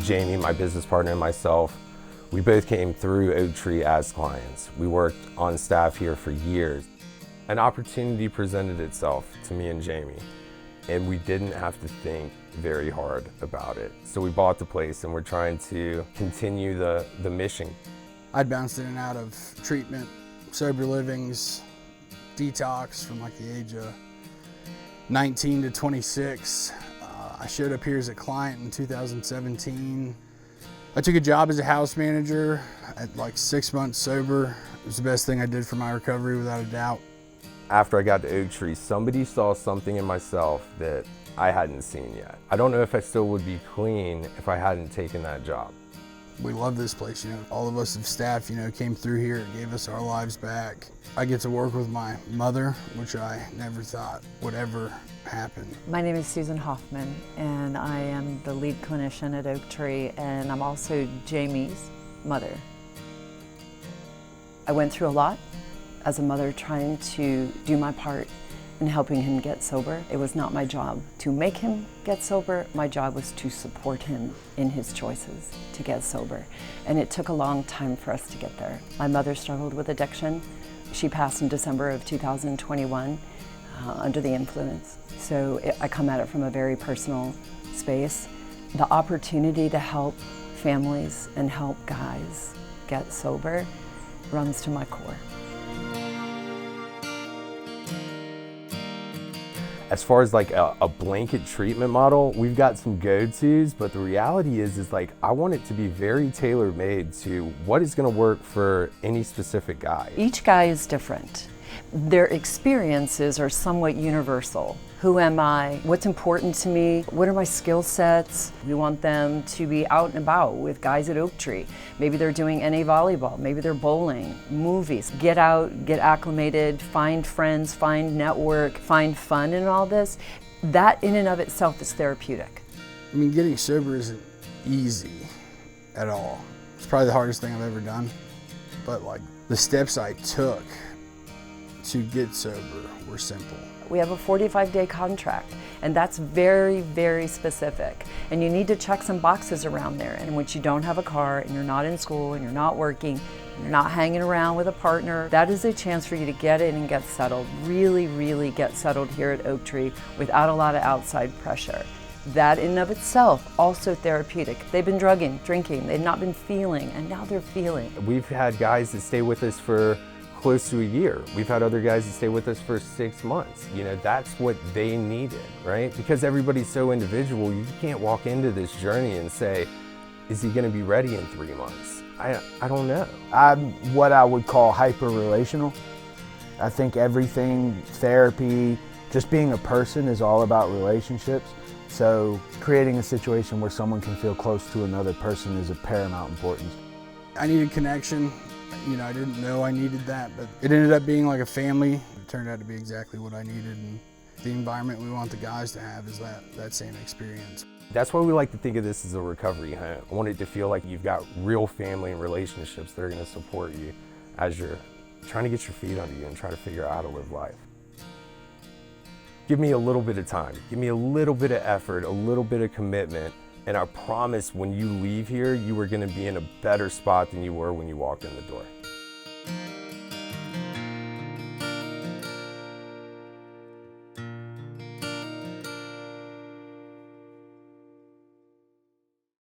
Jamie, my business partner, and myself, we both came through Oaktree as clients. We worked on staff here for years. An opportunity presented itself to me and Jamie, and we didn't have to think very hard about it. So we bought the place and we're trying to continue the mission. I'd bounced in and out of treatment, sober livings, detox from like the age of 19 to 26. I showed up here as a client in 2017. I took a job as a house manager at like 6 months sober. It was the best thing I did for my recovery, without a doubt. After I got to Oaktree, somebody saw something in myself that I hadn't seen yet. I don't know if I still would be clean if I hadn't taken that job. We love this place, all of us of staff, came through here and gave us our lives back. I get to work with my mother, which I never thought would ever happen. My name is Susan Hoffman, and I am the lead clinician at Oaktree, and I'm also Jamie's mother. I went through a lot as a mother, trying to do my part in helping him get sober. It was not my job to make him get sober. My job was to support him in his choices to get sober. And it took a long time for us to get there. My mother struggled with addiction. She passed in December of 2021 under the influence. So I come at it from a very personal space. The opportunity to help families and help guys get sober runs to my core. As far as like a blanket treatment model, we've got some go-tos, but the reality is like I want it to be very tailor-made to what is gonna work for any specific guy. Each guy is different. Their experiences are somewhat universal. Who am I? What's important to me? What are my skill sets? We want them to be out and about with guys at Oaktree. Maybe they're doing NA volleyball, maybe they're bowling, movies. Get out, get acclimated, find friends, find network, find fun in all this. That in and of itself is therapeutic. I mean, getting sober isn't easy at all. It's probably the hardest thing I've ever done. But like the steps I took to get sober were simple. We have a 45-day contract, and that's very, very specific. And you need to check some boxes around there. And once you don't have a car, and you're not in school, and you're not working, and you're not hanging around with a partner, that is a chance for you to get in and get settled. Really, really get settled here at Oaktree without a lot of outside pressure. That in and of itself, also therapeutic. They've been drugging, drinking, they've not been feeling, and now they're feeling. We've had guys that stay with us for close to a year. We've had other guys that stay with us for 6 months. That's what they needed, right? Because everybody's so individual, you can't walk into this journey and say, is he gonna be ready in 3 months? I don't know. I'm what I would call hyper-relational. I think everything, therapy, just being a person is all about relationships. So creating a situation where someone can feel close to another person is of paramount importance. I needed connection. I didn't know I needed that, but it ended up being like a family. It turned out to be exactly what I needed, and the environment we want the guys to have is that same experience. That's why we like to think of this as a recovery home. I want it to feel like you've got real family and relationships that are gonna support you as you're trying to get your feet under you and try to figure out how to live life. Give me a little bit of time, give me a little bit of effort, a little bit of commitment, and I promise when you leave here, you are gonna be in a better spot than you were when you walked in the door.